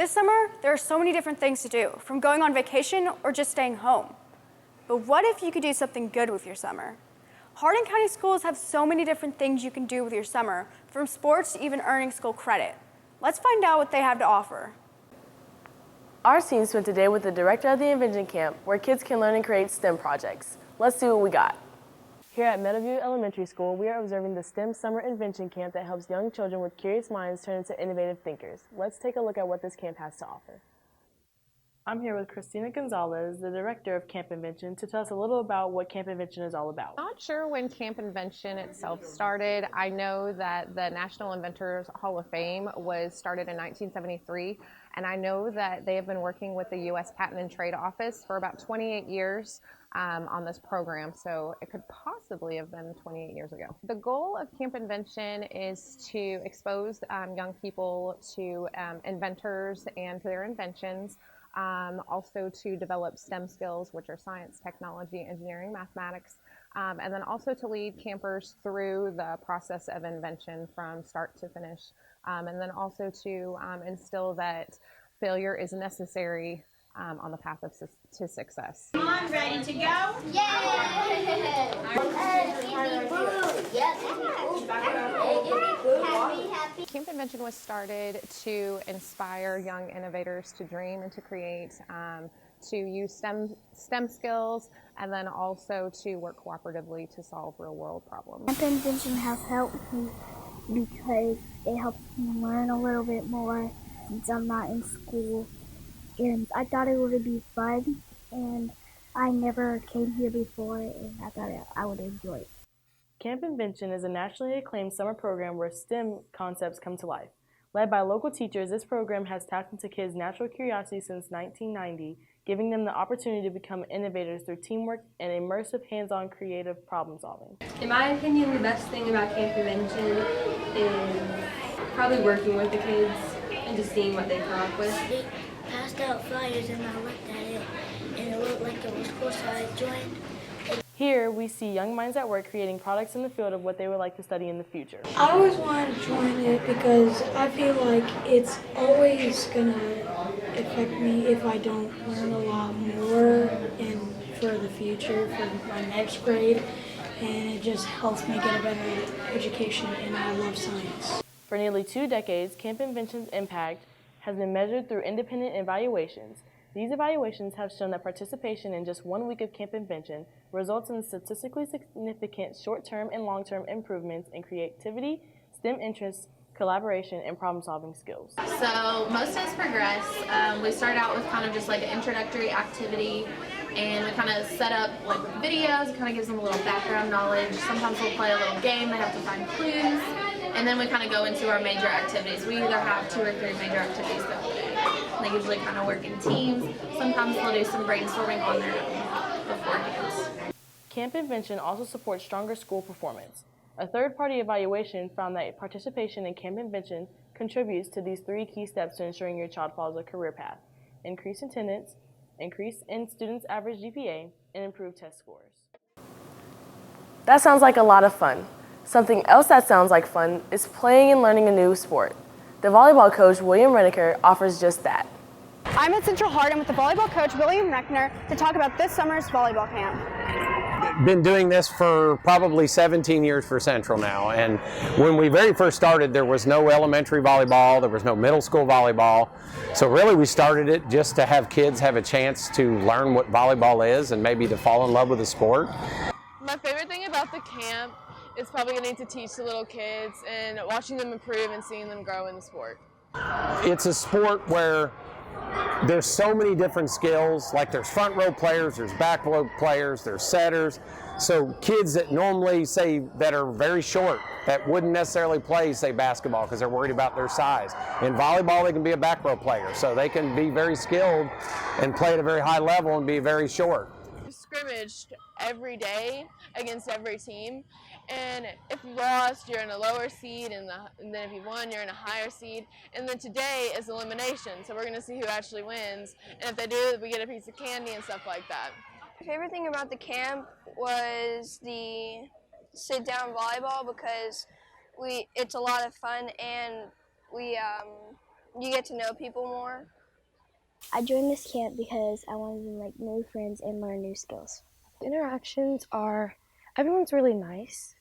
This summer, there are so many different things to do, from going on vacation or just staying home. But what if you could do something good with your summer? Hardin County Schools have so many different things you can do with your summer, from sports to even earning school credit. Let's find out what they have to offer. Our team spent a day with the director of the Invention Camp, where kids can learn and create STEM projects. Let's see what we got. Here at Meadowview Elementary School, we are observing the STEM Summer Invention Camp that helps young children with curious minds turn into innovative thinkers. Let's take a look at what this camp has to offer. I'm here with Christina Gonzalez, the director of Camp Invention, to tell us a little about what Camp Invention is all about. Not sure when Camp Invention itself started. I know that the National Inventors Hall of Fame was started in 1973, and I know that they have been working with the U.S. Patent and Trade Office for about 28 years on this program, so it could possibly have been 28 years ago. The goal of Camp Invention is to expose young people to inventors and to their inventions. Also to develop STEM skills, which are science, technology, engineering, mathematics, and then also to lead campers through the process of invention from start to finish, and then also to instill that failure is necessary on the path to success. I'm ready to go? Camp Invention was started to inspire young innovators to dream and to create, to use STEM skills, and then also to work cooperatively to solve real-world problems. Camp Invention has helped me because it helps me learn a little bit more since I'm not in school. And I thought it would be fun, and I never came here before, and I thought I would enjoy it. Camp Invention is a nationally acclaimed summer program where STEM concepts come to life. Led by local teachers, this program has tapped into kids' natural curiosity since 1990, giving them the opportunity to become innovators through teamwork and immersive, hands-on creative problem solving. In my opinion, the best thing about Camp Invention is probably working with the kids and just seeing what they come up with. They passed out flyers and I looked at it and it looked like it was cool, so I joined. Here, we see young minds at work creating products in the field of what they would like to study in the future. I always wanted to join it because I feel like it's always going to affect me if I don't learn a lot more and for the future, for my next grade, and it just helps me get a better education, and I love science. For nearly 2 decades, Camp Invention's impact has been measured through independent evaluations. These evaluations have shown that participation in just 1 week of Camp Invention results in statistically significant short-term and long-term improvements in creativity, STEM interests, collaboration, and problem-solving skills. So most days progress. We start out with kind of just like an introductory activity, and we kind of set up like videos. It kind of gives them a little background knowledge. Sometimes we'll play a little game. They have to find clues, and then we kind of go into our major activities. We either have 2 or 3 major activities that we do. They usually kind of work in teams. Sometimes they'll do some brainstorming on their own beforehand. Camp Invention also supports stronger school performance. A third-party evaluation found that participation in Camp Invention contributes to these 3 key steps to ensuring your child follows a career path: increase attendance, increase in students' average GPA, and improve test scores. That sounds like a lot of fun. Something else that sounds like fun is playing and learning a new sport. The volleyball coach, William Reneker, offers just that. I'm at Central Hardin with the volleyball coach, William Reckner, to talk about this summer's volleyball camp. Been doing this for probably 17 years for Central now, and when we very first started, there was no elementary volleyball, there was no middle school volleyball, so really we started it just to have kids have a chance to learn what volleyball is and maybe to fall in love with the sport. My favorite thing about the camp is probably getting to teach the little kids and watching them improve and seeing them grow in the sport. It's a sport where there's so many different skills, like there's front row players, there's back row players, there's setters. So kids that normally say that are very short, that wouldn't necessarily play, say, basketball because they're worried about their size. In volleyball, they can be a back row player, so they can be very skilled and play at a very high level and be very short. We scrimmaged every day against every team, and if you lost, you're in a lower seed, and then if you won, you're in a higher seed. And then today is elimination, so we're going to see who actually wins, and if they do, we get a piece of candy and stuff like that. My favorite thing about the camp was the sit-down volleyball because it's a lot of fun, and we you get to know people more. I joined this camp because I wanted to make new friends and learn new skills. Interactions are, everyone's really nice.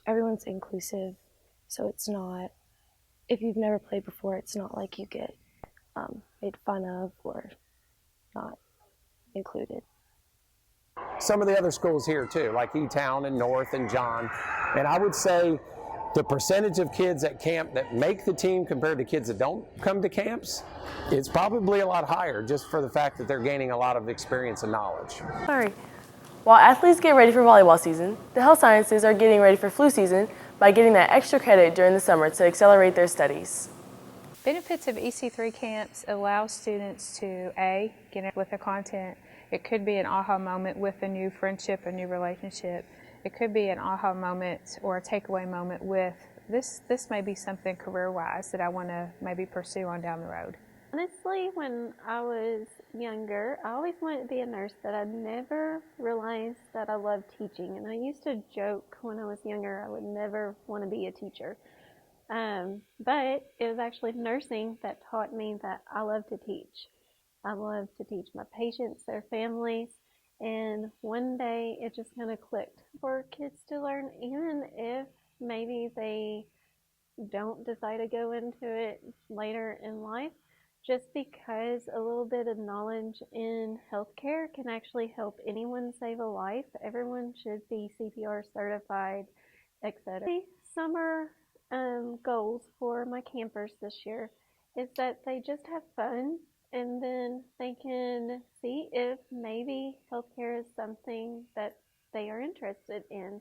Everyone's inclusive, so it's not, if you've never played before, it's not like you get made fun of or not included. Some of the other schools here too, like E-Town and North and John, and I would say the percentage of kids at camp that make the team compared to kids that don't come to camps, it's probably a lot higher just for the fact that they're gaining a lot of experience and knowledge. Sorry. While athletes get ready for volleyball season, the health sciences are getting ready for flu season by getting that extra credit during the summer to accelerate their studies. Benefits of EC3 camps allow students to A, get in with the content. It could be an aha moment with a new friendship, a new relationship. It could be an aha moment or a takeaway moment with this may be something career-wise that I want to maybe pursue on down the road. Honestly, when I was younger, I always wanted to be a nurse, but I never realized that I loved teaching. And I used to joke when I was younger I would never want to be a teacher. But it was actually nursing that taught me that I love to teach. I love to teach my patients, their families, and one day it just kind of clicked for kids to learn, even if maybe they don't decide to go into it later in life, just because a little bit of knowledge in healthcare can actually help anyone save a life. Everyone should be CPR certified, etc. Summer goals for my campers this year is that they just have fun, and then they can see if maybe healthcare is something that they are interested in.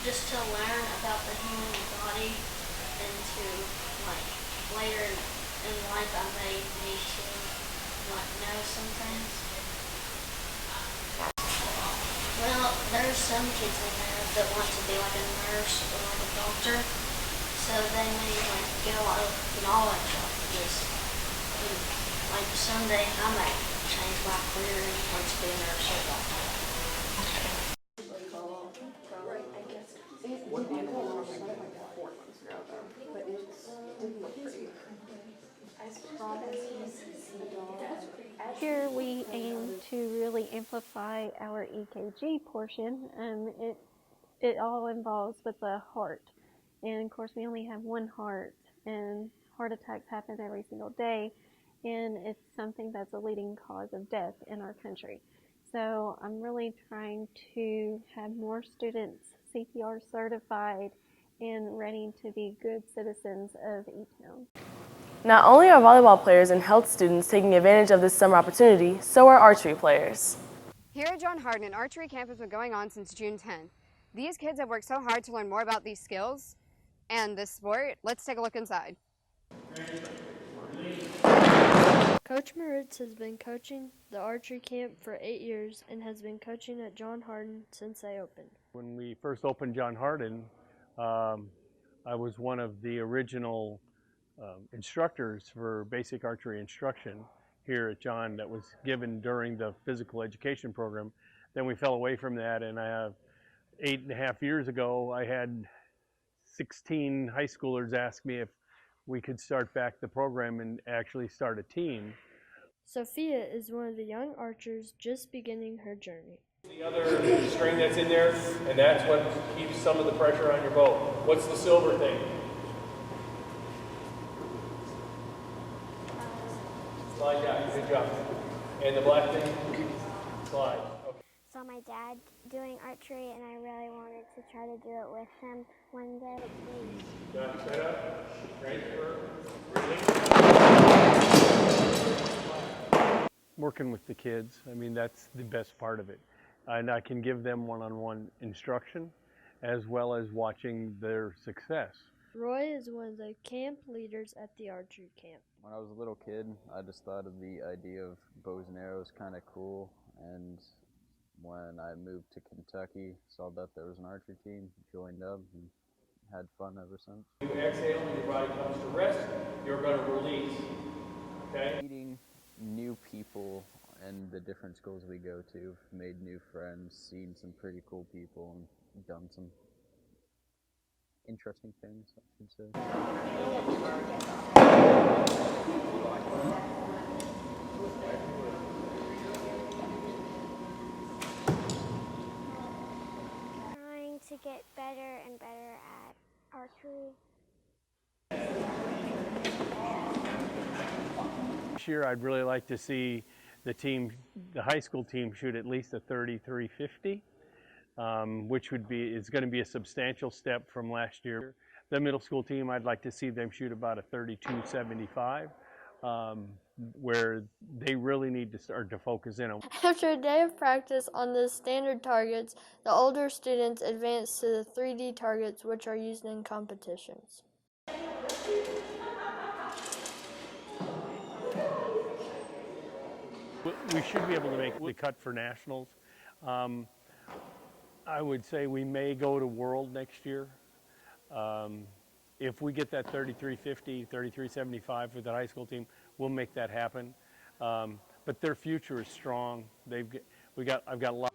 Just to learn about the human body, and to later in life I may need to know some things. Well, there's some kids in there that want to be like a nurse or like a doctor, so they may get a lot of knowledge off of this. And, someday I may change my career and want to be a nurse or a doctor. Here we aim to really amplify our EKG portion. It all involves with the heart, and of course we only have one heart, and heart attacks happen every single day, and it's something that's a leading cause of death in our country. So I'm really trying to have more students CPR certified and ready to be good citizens of E-Town. Not only are volleyball players and health students taking advantage of this summer opportunity, so are archery players. Here at John Hardin, an archery camp has been going on since June 10th. These kids have worked so hard to learn more about these skills and this sport. Let's take a look inside. Coach Moritz has been coaching the archery camp for 8 years and has been coaching at John Hardin since they opened. When we first opened John Hardin, I was one of the original instructors for basic archery instruction here at John that was given during the physical education program. Then we fell away from that, and 8.5 years ago I had 16 high schoolers ask me if we could start back the program and actually start a team. Sophia is one of the young archers just beginning her journey. The other string that's in there, and that's what keeps some of the pressure on your bow. What's the silver thing? Slide down, good job. And the black thing? Slide. Okay. Saw my dad doing archery, and I really wanted to try to do it with him one day. Got set up, transfer, release. Working with the kids, I mean, that's the best part of it. And I can give them one-on-one instruction as well as watching their success. Roy is one of the camp leaders at the archery camp. When I was a little kid, I just thought of the idea of bows and arrows kind of cool, and when I moved to Kentucky, saw that there was an archery team, joined up, and had fun ever since. You exhale when your body comes to rest, you're going to release, okay? Meeting new people and the different schools we go to, made new friends, seen some pretty cool people, and done some interesting things, I should say. Trying to get better and better at archery. This year, I'd really like to see the high school team shoot at least a 33.50, which is going to be a substantial step from last year. The middle school team, I'd like to see them shoot about a 32.75, where they really need to start to focus in on. After a day of practice on the standard targets, the older students advance to the 3D targets, which are used in competitions. We should be able to make the cut for nationals. I would say we may go to World next year. If we get that 33.50, 33.75 for the high school team, we'll make that happen. But their future is strong. I've got a lot.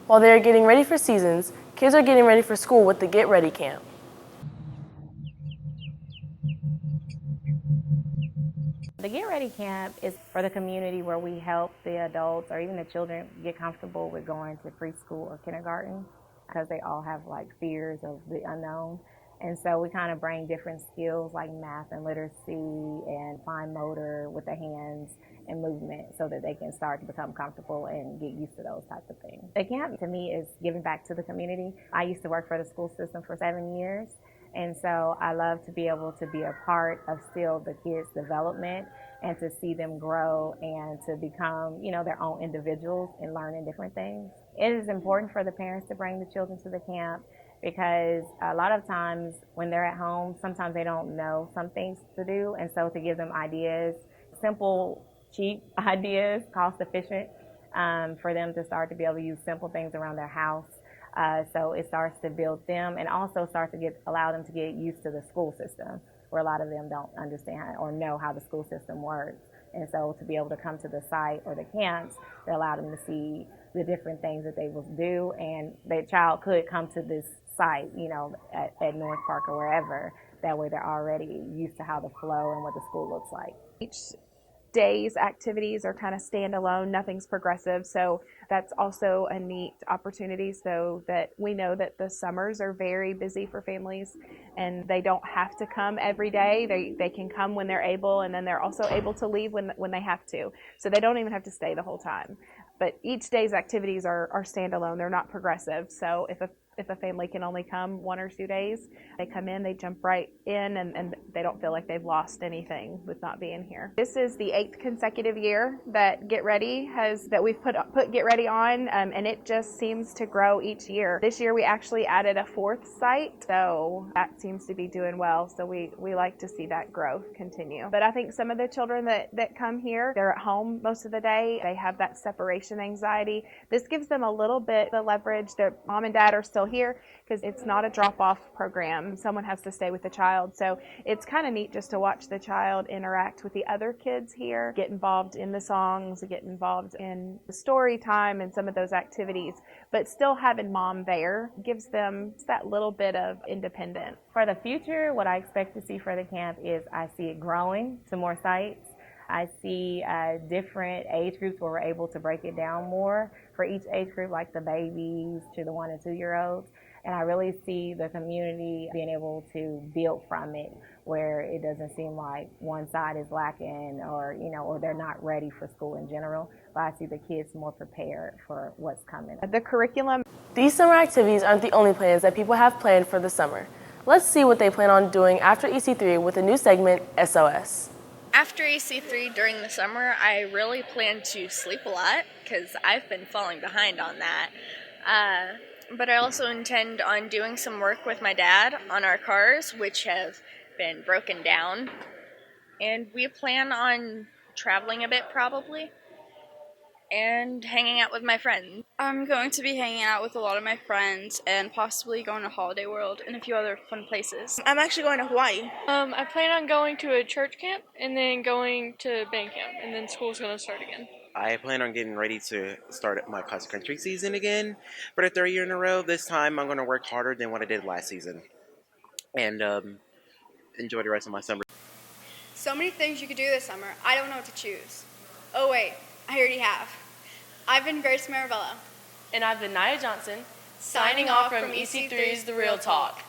While they are getting ready for seasons, kids are getting ready for school with the Get Ready Camp. The Get Ready Camp is for the community where we help the adults or even the children get comfortable with going to preschool or kindergarten because they all have like fears of the unknown. And so we kind of bring different skills like math and literacy and fine motor with the hands and movement so that they can start to become comfortable and get used to those types of things. The camp to me is giving back to the community. I used to work for the school system for 7 years, and so I love to be able to be a part of still the kids' development and to see them grow and to become, their own individuals and learning different things. It is important for the parents to bring the children to the camp because a lot of times when they're at home, sometimes they don't know some things to do, and so to give them ideas, simple, cheap ideas, cost efficient, for them to start to be able to use simple things around their house. So it starts to build them and also starts to allow them to get used to the school system, where a lot of them don't understand or know how the school system works. And so to be able to come to the site or the camps, they allow them to see the different things that they will do, and the child could come to this site, at North Park or wherever. That way they're already used to how the flow and what the school looks like. Each day's activities are kind of standalone, nothing's progressive, so that's also a neat opportunity so that we know that the summers are very busy for families and they don't have to come every day. They can come when they're able, and then they're also able to leave when they have to, so they don't even have to stay the whole time. But each day's activities are standalone, they're not progressive, so if a family can only come 1 or 2 days, they come in, they jump right in, and they don't feel like they've lost anything with not being here. This is the 8th consecutive year that Get Ready we've put Get Ready on, and it just seems to grow each year. This year we actually added a 4th site, so that seems to be doing well, so we like to see that growth continue. But I think some of the children that come here, they're at home most of the day, they have that separation anxiety. This gives them a little bit of leverage. Their mom and dad are still here because it's not a drop-off program. Someone has to stay with the child. So it's kind of neat just to watch the child interact with the other kids here, get involved in the songs, get involved in the story time and some of those activities, but still having mom there gives them that little bit of independence. For the future, what I expect to see for the camp is I see it growing to more sites. I see different age groups where we're able to break it down more for each age group, like the babies to the 1 and 2 year olds. And I really see the community being able to build from it, where it doesn't seem like one side is lacking or, or they're not ready for school in general. But I see the kids more prepared for what's coming. The curriculum. These summer activities aren't the only plans that people have planned for the summer. Let's see what they plan on doing after EC3 with a new segment, SOS. After EC3 during the summer, I really plan to sleep a lot because I've been falling behind on that. But I also intend on doing some work with my dad on our cars, which have been broken down. And we plan on traveling a bit probably and hanging out with my friends. I'm going to be hanging out with a lot of my friends and possibly going to Holiday World and a few other fun places. I'm actually going to Hawaii. I plan on going to a church camp and then going to band camp, and then school's going to start again. I plan on getting ready to start my cross country season again for the third year in a row. This time I'm going to work harder than what I did last season and enjoy the rest of my summer. So many things you could do this summer. I don't know what to choose. Oh wait, I already have. I've been Grace Marabella. And I've been Nia Johnson, signing off from EC3's The Real Talk.